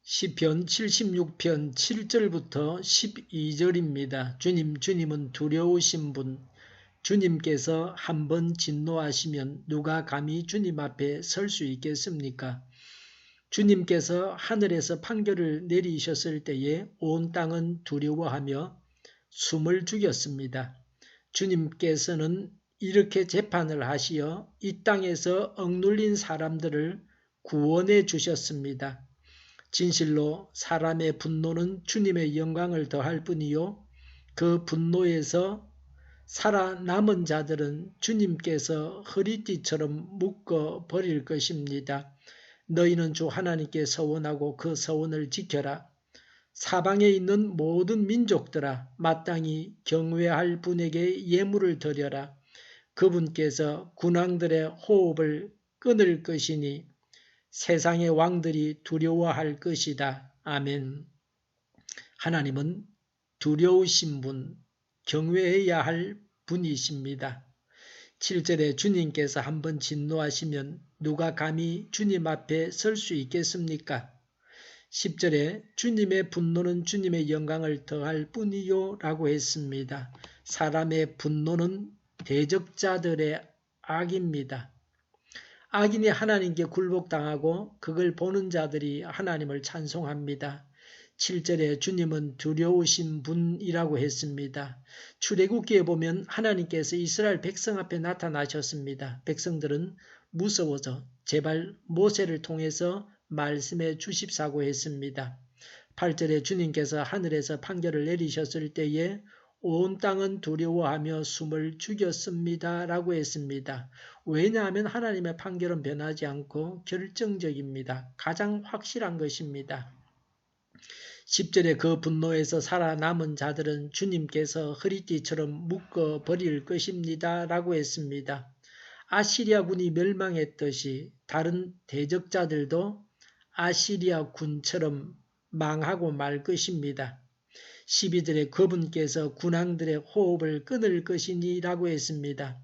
시편 76편 7절부터 12절입니다. 주님은 두려우신 분, 주님께서 한번 진노하시면 누가 감히 주님 앞에 설 수 있겠습니까? 주님께서 하늘에서 판결을 내리셨을 때에 온 땅은 두려워하며 숨을 죽였습니다. 주님께서는 이렇게 재판을 하시어 이 땅에서 억눌린 사람들을 구원해 주셨습니다. 진실로 사람의 분노는 주님의 영광을 더할 뿐이요 그 분노에서 살아남은 자들은 주님께서 허리띠처럼 묶어 버릴 것입니다. 너희는 주 하나님께 서원하고 그 서원을 지켜라. 사방에 있는 모든 민족들아 마땅히 경외할 분에게 예물을 드려라. 그분께서 군왕들의 호흡을 끊을 것이니 세상의 왕들이 두려워할 것이다. 아멘. 하나님은 두려우신 분, 경외해야 할 분이십니다. 7절에 주님께서 한번 진노하시면 누가 감히 주님 앞에 설 수 있겠습니까? 10절에 주님의 분노는 주님의 영광을 더할 뿐이요 라고 했습니다. 사람의 분노는 대적자들의 악입니다. 악인이 하나님께 굴복당하고 그걸 보는 자들이 하나님을 찬송합니다. 7절에 주님은 두려우신 분이라고 했습니다. 출애굽기에 보면 하나님께서 이스라엘 백성 앞에 나타나셨습니다. 백성들은 무서워서 제발 모세를 통해서 말씀해 주십사고 했습니다. 8절에 주님께서 하늘에서 판결을 내리셨을 때에 온 땅은 두려워하며 숨을 죽였습니다. 라고 했습니다. 왜냐하면 하나님의 판결은 변하지 않고 결정적입니다. 가장 확실한 것입니다. 10절에 그 분노에서 살아남은 자들은 주님께서 허리띠처럼 묶어 버릴 것입니다. 라고 했습니다. 아시리아 군이 멸망했듯이 다른 대적자들도 아시리아 군처럼 망하고 말 것입니다. 12절에 그분께서 군왕들의 호흡을 끊을 것이니 라고 했습니다.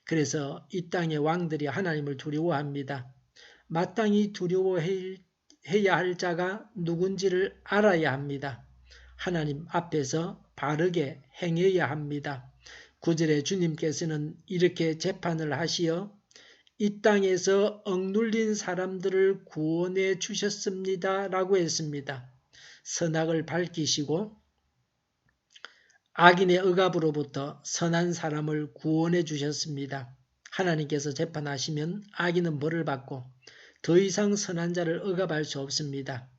그래서 이 땅의 왕들이 하나님을 두려워합니다. 마땅히 두려워해야 할 자가 누군지를 알아야 합니다. 하나님 앞에서 바르게 행해야 합니다. 9절에 주님께서는 이렇게 재판을 하시어 이 땅에서 억눌린 사람들을 구원해 주셨습니다. 라고 했습니다. 선악을 밝히시고 악인의 억압으로부터 선한 사람을 구원해 주셨습니다. 하나님께서 재판하시면 악인은 벌을 받고 더 이상 선한 자를 억압할 수 없습니다.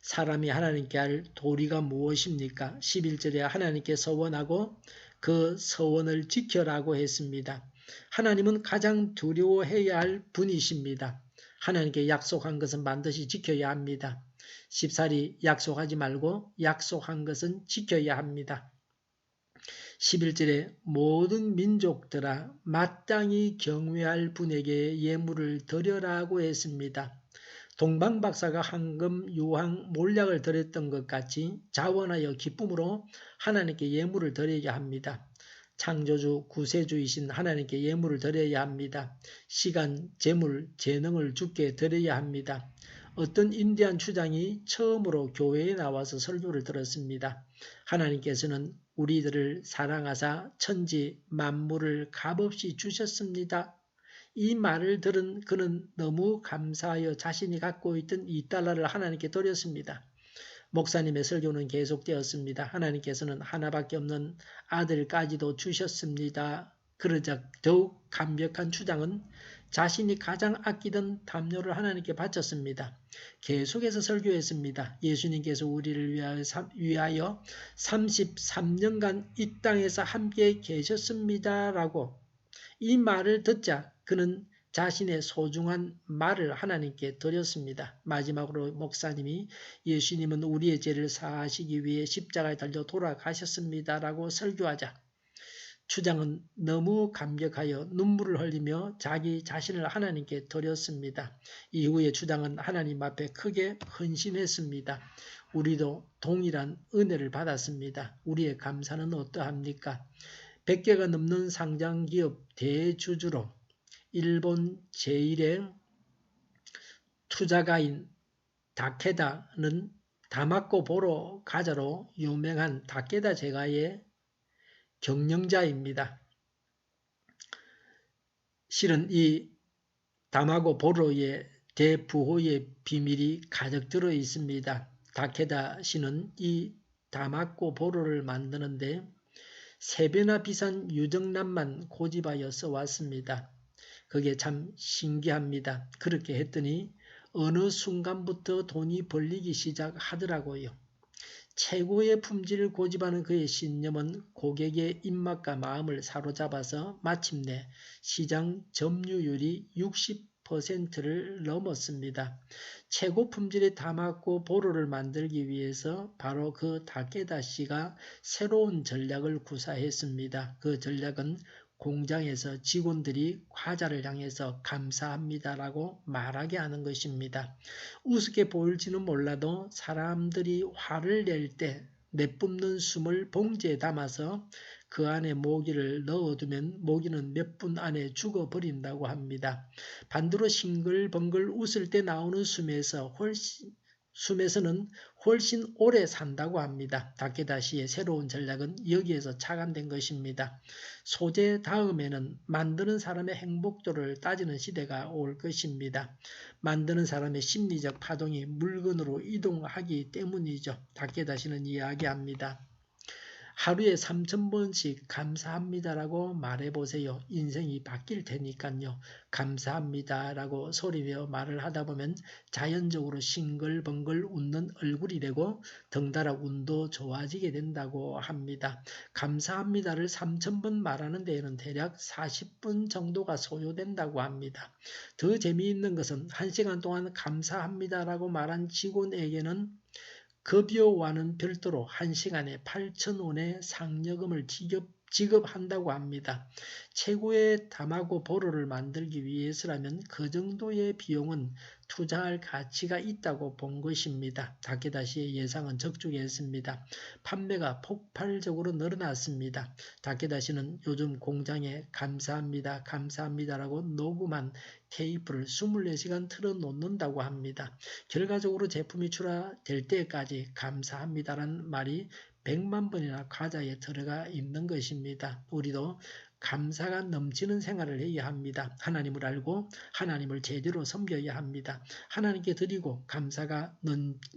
사람이 하나님께 할 도리가 무엇입니까? 11절에 하나님께 서원하고 그 서원을 지켜라고 했습니다. 하나님은 가장 두려워해야 할 분이십니다. 하나님께 약속한 것은 반드시 지켜야 합니다. 쉽사리 약속하지 말고 약속한 것은 지켜야 합니다. 11절에 모든 민족들아 마땅히 경외할 분에게 예물을 드려라고 했습니다. 동방박사가 황금, 유황, 몰약을 드렸던 것 같이 자원하여 기쁨으로 하나님께 예물을 드려야 합니다. 창조주, 구세주이신 하나님께 예물을 드려야 합니다. 시간, 재물, 재능을 주께 드려야 합니다. 어떤 인디안 추장이 처음으로 교회에 나와서 설교를 들었습니다. 하나님께서는 우리들을 사랑하사 천지 만물을 값없이 주셨습니다. 이 말을 들은 그는 너무 감사하여 자신이 갖고 있던 $2를 하나님께 드렸습니다. 목사님의 설교는 계속되었습니다. 하나님께서는 하나밖에 없는 아들까지도 주셨습니다. 그러자 더욱 감격한 추장은 자신이 가장 아끼던 담요를 하나님께 바쳤습니다. 계속해서 설교했습니다. 예수님께서 우리를 위하여 33년간 이 땅에서 함께 계셨습니다. 라고 이 말을 듣자 그는 자신의 소중한 말을 하나님께 드렸습니다. 마지막으로 목사님이 예수님은 우리의 죄를 사하시기 위해 십자가에 달려 돌아가셨습니다. 라고 설교하자 추장은 너무 감격하여 눈물을 흘리며 자기 자신을 하나님께 드렸습니다. 이후에 추장은 하나님 앞에 크게 헌신했습니다. 우리도 동일한 은혜를 받았습니다. 우리의 감사는 어떠합니까? 100개가 넘는 상장기업 대주주로 일본 제1의 투자가인 다케다는 다마코 보로 가자로 유명한 다케다 제가의 경영자입니다. 실은 이 다마고 보로의 대부호의 비밀이 가득 들어 있습니다. 다케다 씨는 이 다마코 보로를 만드는데 3배나 비싼 유정란만 고집하여 써왔습니다. 그게 참 신기합니다. 그렇게 했더니 어느 순간부터 돈이 벌리기 시작하더라고요. 최고의 품질을 고집하는 그의 신념은 고객의 입맛과 마음을 사로잡아서 마침내 시장 점유율이 60%를 넘었습니다. 최고 품질의 다마코 보로를 만들기 위해서 바로 그 다케다 씨가 새로운 전략을 구사했습니다. 그 전략은 공장에서 직원들이 과자를 향해서 감사합니다라고 말하게 하는 것입니다. 우습게 보일지는 몰라도 사람들이 화를 낼 때 내뿜는 숨을 봉지에 담아서 그 안에 모기를 넣어두면 모기는 몇 분 안에 죽어버린다고 합니다. 반대로 싱글벙글 웃을 때 나오는 숨에서는 훨씬 오래 산다고 합니다. 다케다 씨의 새로운 전략은 여기에서 착안된 것입니다. 소재 다음에는 만드는 사람의 행복도를 따지는 시대가 올 것입니다. 만드는 사람의 심리적 파동이 물건으로 이동하기 때문이죠. 다케다 씨는 이야기합니다. 하루에 3,000번씩 감사합니다라고 말해보세요. 인생이 바뀔 테니까요. 감사합니다라고 소리내어 말을 하다 보면 자연적으로 싱글벙글 웃는 얼굴이 되고 덩달아 운도 좋아지게 된다고 합니다. 감사합니다를 3,000번 말하는 데에는 대략 40분 정도가 소요된다고 합니다. 더 재미있는 것은 1시간 동안 감사합니다라고 말한 직원에게는 급여와는 별도로 1시간에 8,000원의 상여금을 지급한다고 합니다. 최고의 다마고 보로를 만들기 위해서라면 그 정도의 비용은 투자할 가치가 있다고 본 것입니다. 다케다 씨의 예상은 적중했습니다. 판매가 폭발적으로 늘어났습니다. 다케다 씨는 요즘 공장에 감사합니다, 감사합니다라고 녹음한 테이프를 24시간 틀어놓는다고 합니다. 결과적으로 제품이 출하될 때까지 감사합니다라는 말이 100만 번이나 과자에 들어가 있는 것입니다. 우리도 감사가 넘치는 생활을 해야 합니다. 하나님을 알고 하나님을 제대로 섬겨야 합니다. 하나님께 드리고 감사가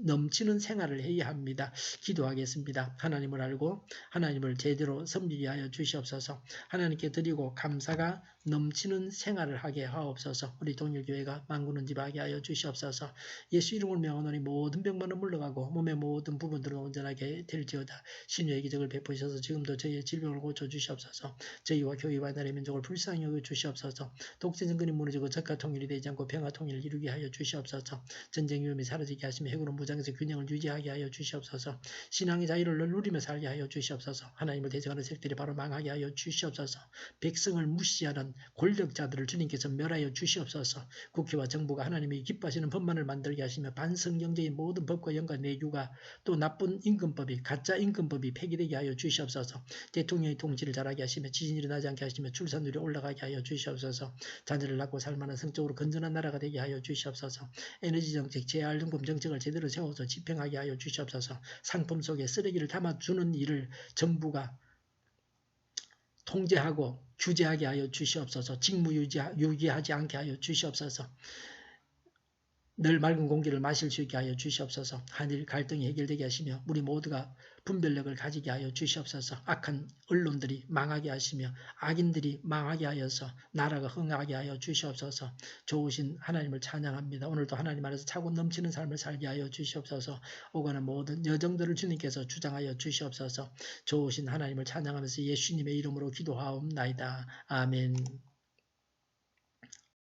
넘치는 생활을 해야 합니다. 기도하겠습니다. 하나님을 알고 하나님을 제대로 섬기게 하여 주시옵소서. 하나님께 드리고 감사가 넘치는 생활을 하게 하옵소서. 우리 동일교회가 만군은 집하게 하여 주시옵소서. 예수 이름을 명하노니 모든 병만은 물러가고 몸의 모든 부분들은 온전하게 될지어다. 신유의 기적을 베푸셔서 지금도 저희의 질병을 고쳐주시옵소서. 저희와 교회와 나라의 민족을 불쌍히 여겨 주시옵소서. 독재 정권이 무너지고 적과 통일이 되지 않고 평화 통일을 이루게 하여 주시옵소서. 전쟁 위험이 사라지게 하시며 핵으로 무장에서 균형을 유지하게 하여 주시옵소서. 신앙의 자유를 누리며 살게 하여 주시옵소서. 하나님을 대적하는 세력들이 바로 망하게 하여 주시옵소서. 백성을 무시하는 권력자들을 주님께서 멸하여 주시옵소서. 국회와 정부가 하나님이 기뻐하시는 법만을 만들게 하시며 반성경제의 모든 법과 연관 내규가 또 나쁜 임금법이 가짜 임금법이 폐기되게 하여 주시옵소서. 대통령의 통치를 잘하게 하시며 지진이 일어나지 않게 하시며 출산율이 올라가게 하여 주시옵소서. 자녀를 낳고 살만한 성적으로 건전한 나라가 되게 하여 주시옵소서. 에너지 정책, 재활용금 정책을 제대로 세워서 집행하게 하여 주시옵소서. 상품 속에 쓰레기를 담아주는 일을 정부가 통제하고 규제하게 하여 주시옵소서. 직무 유기하지 않게 하여 주시옵소서. 늘 맑은 공기를 마실 수 있게 하여 주시옵소서. 한일 갈등이 해결되게 하시며 우리 모두가 분별력을 가지게 하여 주시옵소서. 악한 언론들이 망하게 하시며 악인들이 망하게 하여서 나라가 흥하게 하여 주시옵소서. 좋으신 하나님을 찬양합니다. 오늘도 하나님 안에서 차고 넘치는 삶을 살게 하여 주시옵소서. 오가는 모든 여정들을 주님께서 주장하여 주시옵소서. 좋으신 하나님을 찬양하면서 예수님의 이름으로 기도하옵나이다. 아멘.